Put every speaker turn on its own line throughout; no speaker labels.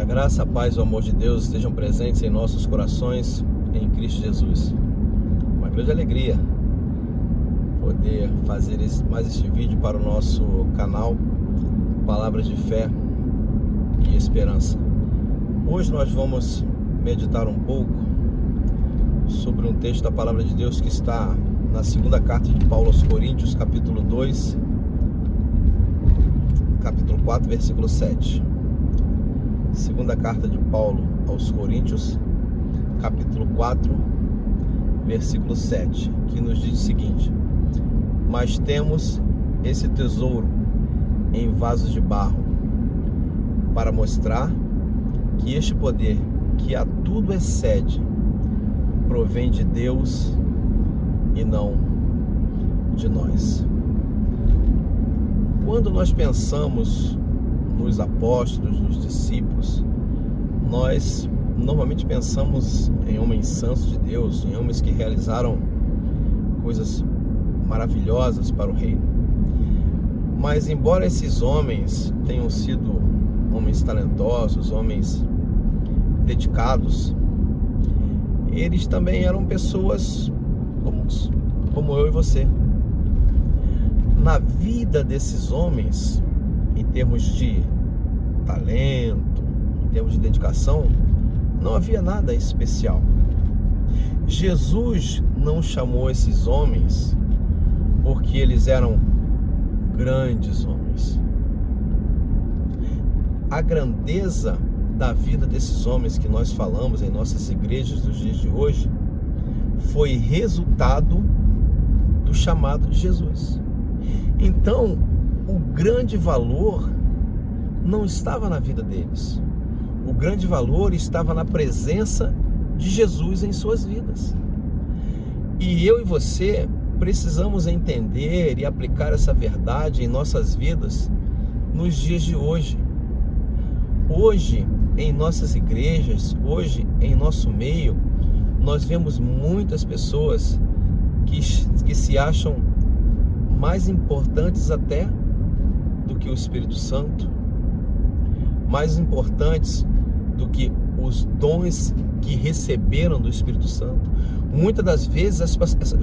graça, a paz e o amor de Deus estejam presentes em nossos corações em Cristo Jesus. Uma grande alegria poder fazer mais este vídeo para o nosso canal Palavras de Fé e Esperança. Hoje nós vamos meditar um pouco sobre um texto da Palavra de Deus que está na segunda carta de Paulo aos Coríntios, capítulo 2, capítulo 4, versículo 7. Segunda carta de Paulo aos Coríntios, capítulo 4, versículo 7, que nos diz o seguinte: mas temos esse tesouro em vasos de barro, para mostrar que este poder, que a tudo excede, provém de Deus e não de nós. Quando nós pensamos nos apóstolos, nos discípulos, nós normalmente pensamos em homens santos de Deus, em homens que realizaram coisas maravilhosas para o reino. Mas embora esses homens tenham sido homens talentosos, homens dedicados, eles também eram pessoas comuns, como eu e você. Na vida desses homens, em termos de talento, em termos de dedicação, não havia nada especial. Jesus não chamou esses homens porque eles eram grandes homens. A grandeza da vida desses homens que nós falamos em nossas igrejas dos dias de hoje foi resultado do chamado de Jesus. Então, o grande valor não estava na vida deles. O grande valor estava na presença de Jesus em suas vidas. E eu e você precisamos entender e aplicar essa verdade em nossas vidas nos dias de hoje. Hoje, em nossas igrejas, hoje, em nosso meio, nós vemos muitas pessoas que se acham mais importantes até do que o Espírito Santo, mais importantes do que os dons que receberam do Espírito Santo. Muitas das vezes as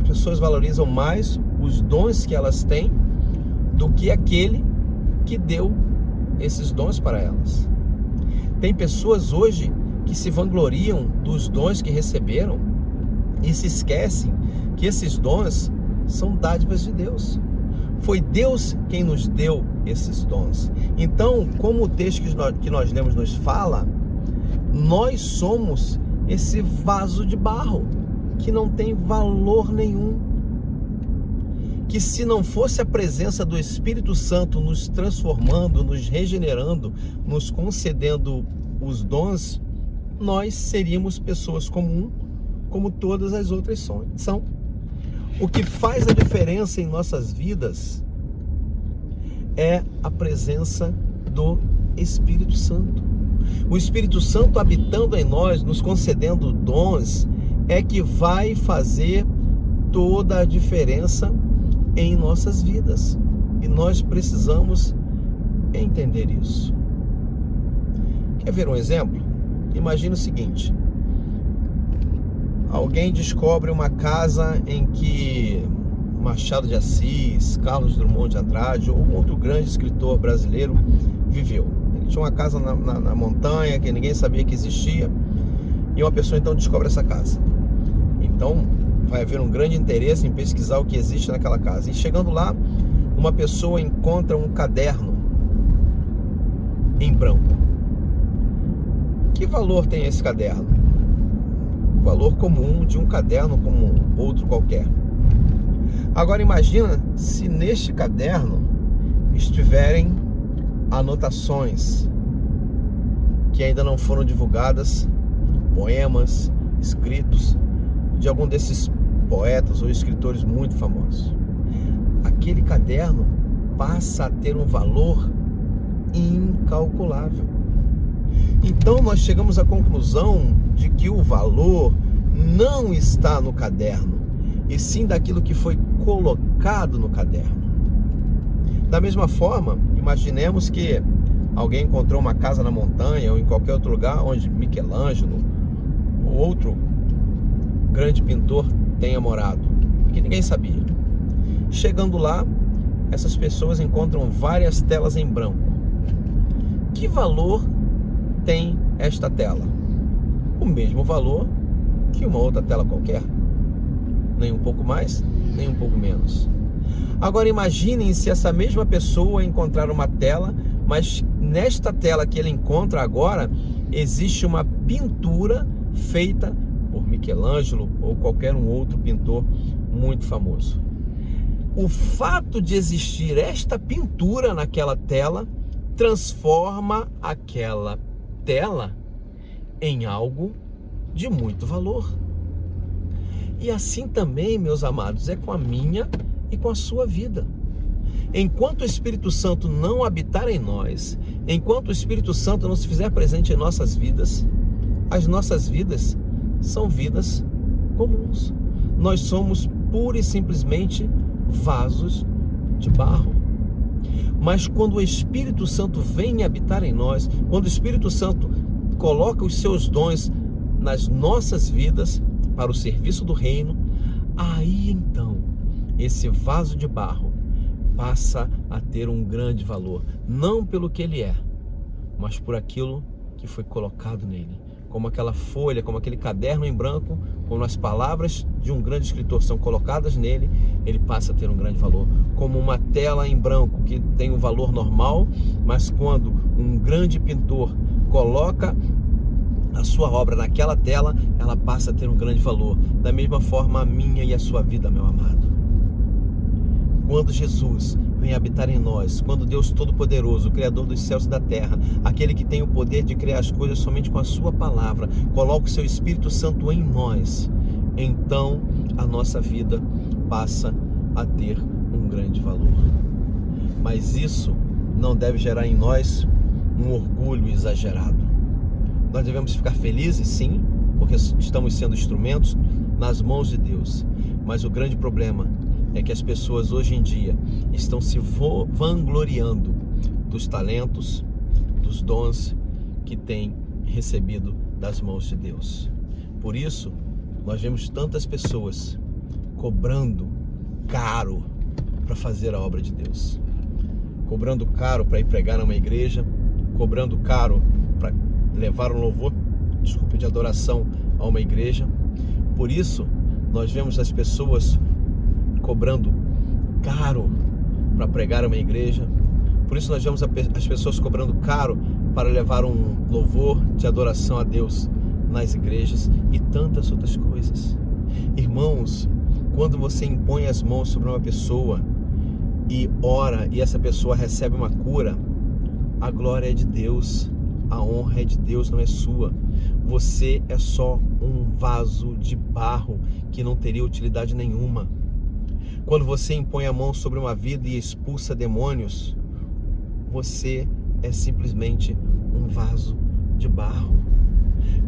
pessoas valorizam mais os dons que elas têm do que aquele que deu esses dons para elas. Tem pessoas hoje que se vangloriam dos dons que receberam e se esquecem que esses dons são dádivas de Deus. Foi Deus quem nos deu esses dons. Então, como o texto que nós lemos nos fala, nós somos esse vaso de barro que não tem valor nenhum. Que se não fosse a presença do Espírito Santo nos transformando, nos regenerando, nos concedendo os dons, nós seríamos pessoas comuns, como todas as outras são. O que faz a diferença em nossas vidas é a presença do Espírito Santo. O Espírito Santo habitando em nós, nos concedendo dons, é que vai fazer toda a diferença em nossas vidas. E nós precisamos entender isso. Quer ver um exemplo? Imagina o seguinte: alguém descobre uma casa em que Machado de Assis, Carlos Drummond de Andrade ou outro grande escritor brasileiro viveu. Ele tinha uma casa na montanha que ninguém sabia que existia, e uma pessoa então descobre essa casa. Então vai haver um grande interesse em pesquisar o que existe naquela casa. E chegando lá, uma pessoa encontra um caderno em branco. Que valor tem esse caderno? O valor comum de um caderno como outro qualquer. Agora imagina se neste caderno estiverem anotações que ainda não foram divulgadas, poemas, escritos de algum desses poetas ou escritores muito famosos. Aquele caderno passa a ter um valor incalculável. Então nós chegamos à conclusão de que o valor não está no caderno, e sim daquilo que foi colocado no caderno. Da mesma forma, imaginemos que alguém encontrou uma casa na montanha ou em qualquer outro lugar onde Michelangelo ou outro grande pintor tenha morado, que ninguém sabia. Chegando lá, essas pessoas encontram várias telas em branco. Que valor tem esta tela? O mesmo valor que uma outra tela qualquer. Nem um pouco mais, nem um pouco menos. Agora imaginem se essa mesma pessoa encontrar uma tela, mas nesta tela que ele encontra agora, existe uma pintura feita por Michelangelo ou qualquer um outro pintor muito famoso. O fato de existir esta pintura naquela tela transforma aquela tela em algo de muito valor. E assim também, meus amados, é com a minha e com a sua vida. Enquanto o Espírito Santo não habitar em nós, enquanto o Espírito Santo não se fizer presente em nossas vidas, as nossas vidas são vidas comuns. Nós somos pura e simplesmente vasos de barro. Mas quando o Espírito Santo vem habitar em nós, quando o Espírito Santo coloca os seus dons nas nossas vidas para o serviço do reino, aí então esse vaso de barro passa a ter um grande valor, não pelo que ele é, mas por aquilo que foi colocado nele. Como aquela folha, como aquele caderno em branco, quando as palavras de um grande escritor são colocadas nele, ele passa a ter um grande valor. Como uma tela em branco que tem um valor normal, mas quando um grande pintor coloca a sua obra naquela tela, ela passa a ter um grande valor. Da mesma forma a minha e a sua vida, meu amado. Quando Jesus vem habitar em nós, quando Deus Todo-Poderoso, o Criador dos céus e da terra, aquele que tem o poder de criar as coisas somente com a sua palavra, coloca o seu Espírito Santo em nós, então a nossa vida passa a ter um grande valor. Mas isso não deve gerar em nós um orgulho exagerado. Nós devemos ficar felizes, sim, porque estamos sendo instrumentos nas mãos de Deus. Mas o grande problema é que as pessoas hoje em dia estão se vangloriando dos talentos, dos dons que têm recebido das mãos de Deus. Por isso, nós vemos tantas pessoas cobrando caro para fazer a obra de Deus. Cobrando caro para ir pregar numa igreja, cobrando caro para levar um louvor, de adoração a uma igreja. Por isso, nós vemos as pessoas cobrando caro para pregar uma igreja. Por isso nós vemos as pessoas cobrando caro para levar um louvor de adoração a Deus nas igrejas e tantas outras coisas. Irmãos, quando você impõe as mãos sobre uma pessoa e ora e essa pessoa recebe uma cura, a glória é de Deus, a honra é de Deus, não é sua. Você é só um vaso de barro que não teria utilidade nenhuma. Quando você impõe a mão sobre uma vida e expulsa demônios, você é simplesmente um vaso de barro.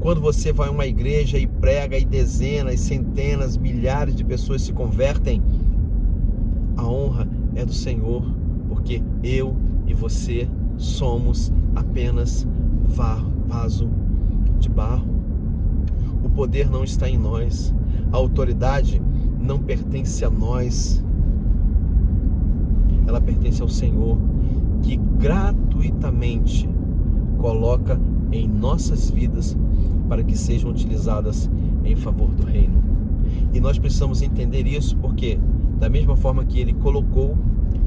Quando você vai a uma igreja e prega e dezenas, centenas, milhares de pessoas se convertem, a honra é do Senhor, porque eu e você somos apenas vaso de barro. O poder não está em nós, a autoridade não pertence a nós, ela pertence ao Senhor, que gratuitamente coloca em nossas vidas para que sejam utilizadas em favor do reino. E nós precisamos entender isso, porque da mesma forma que Ele colocou,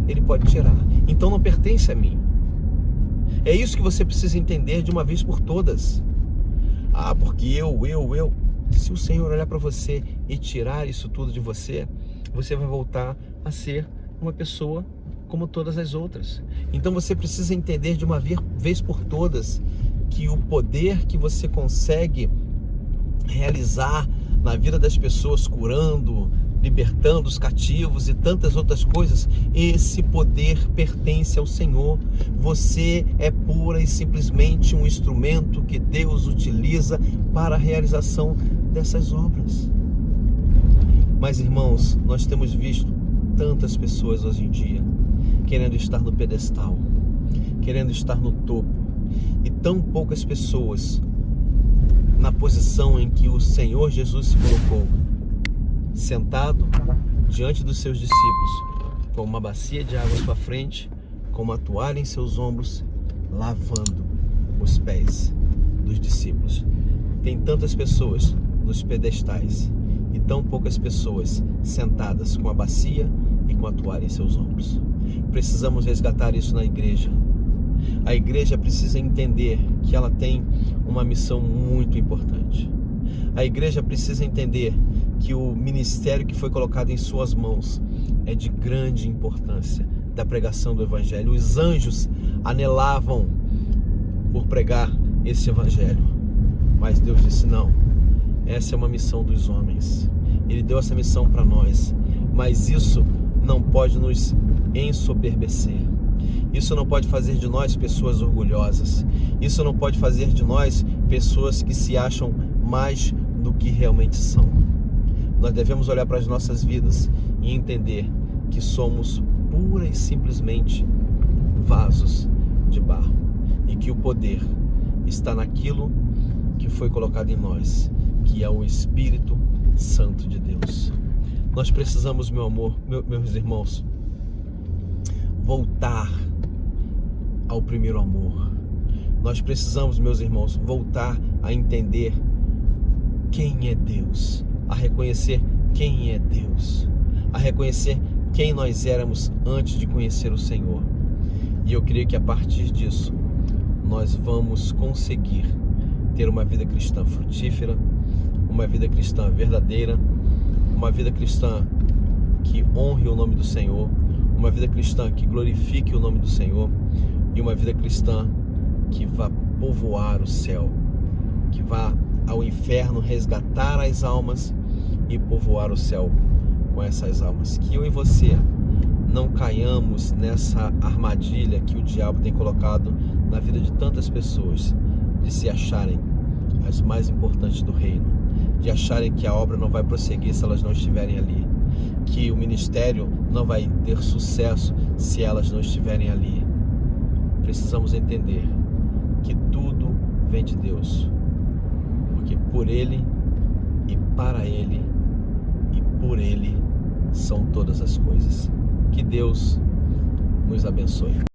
Ele pode tirar. Então não pertence a mim. É isso que você precisa entender de uma vez por todas. Ah, porque eu. Se o Senhor olhar para você e tirar isso tudo de você, você vai voltar a ser uma pessoa como todas as outras. Então você precisa entender de uma vez por todas que o poder que você consegue realizar na vida das pessoas, curando, libertando os cativos e tantas outras coisas, esse poder pertence ao Senhor. Você é pura e simplesmente um instrumento que Deus utiliza para a realização dessas obras. Mas, irmãos, nós temos visto tantas pessoas hoje em dia querendo estar no pedestal, querendo estar no topo, e tão poucas pessoas na posição em que o Senhor Jesus se colocou, sentado diante dos seus discípulos, com uma bacia de água à sua frente, com uma toalha em seus ombros, lavando os pés dos discípulos. Tem tantas pessoas nos pedestais e tão poucas pessoas sentadas com a bacia e com a toalha em seus ombros. Precisamos resgatar isso na igreja. A igreja precisa entender que ela tem uma missão muito importante. A igreja precisa entender que o ministério que foi colocado em suas mãos é de grande importância, da pregação do Evangelho. Os anjos anelavam por pregar esse Evangelho, mas Deus disse: não, essa é uma missão dos homens. Ele deu essa missão para nós, mas isso não pode nos ensoberbecer. Isso não pode fazer de nós pessoas orgulhosas. Isso não pode fazer de nós pessoas que se acham mais do que realmente são. Nós devemos olhar para as nossas vidas e entender que somos pura e simplesmente vasos de barro, e que o poder está naquilo que foi colocado em nós, que é o Espírito Santo de Deus. Nós precisamos, meus irmãos, voltar ao primeiro amor. Nós precisamos, meus irmãos, voltar a entender quem é Deus, a reconhecer quem é Deus, a reconhecer quem nós éramos antes de conhecer o Senhor. E eu creio que a partir disso nós vamos conseguir ter uma vida cristã frutífera, uma vida cristã verdadeira, uma vida cristã que honre o nome do Senhor, uma vida cristã que glorifique o nome do Senhor, e uma vida cristã que vá povoar o céu, que vá ao inferno resgatar as almas e povoar o céu com essas almas. Que eu e você não caiamos nessa armadilha que o diabo tem colocado na vida de tantas pessoas, de se acharem as mais importantes do reino, de acharem que a obra não vai prosseguir se elas não estiverem ali, que o ministério não vai ter sucesso se elas não estiverem ali. Precisamos entender que tudo vem de Deus, porque por Ele e para Ele e por Ele são todas as coisas. Que Deus nos abençoe.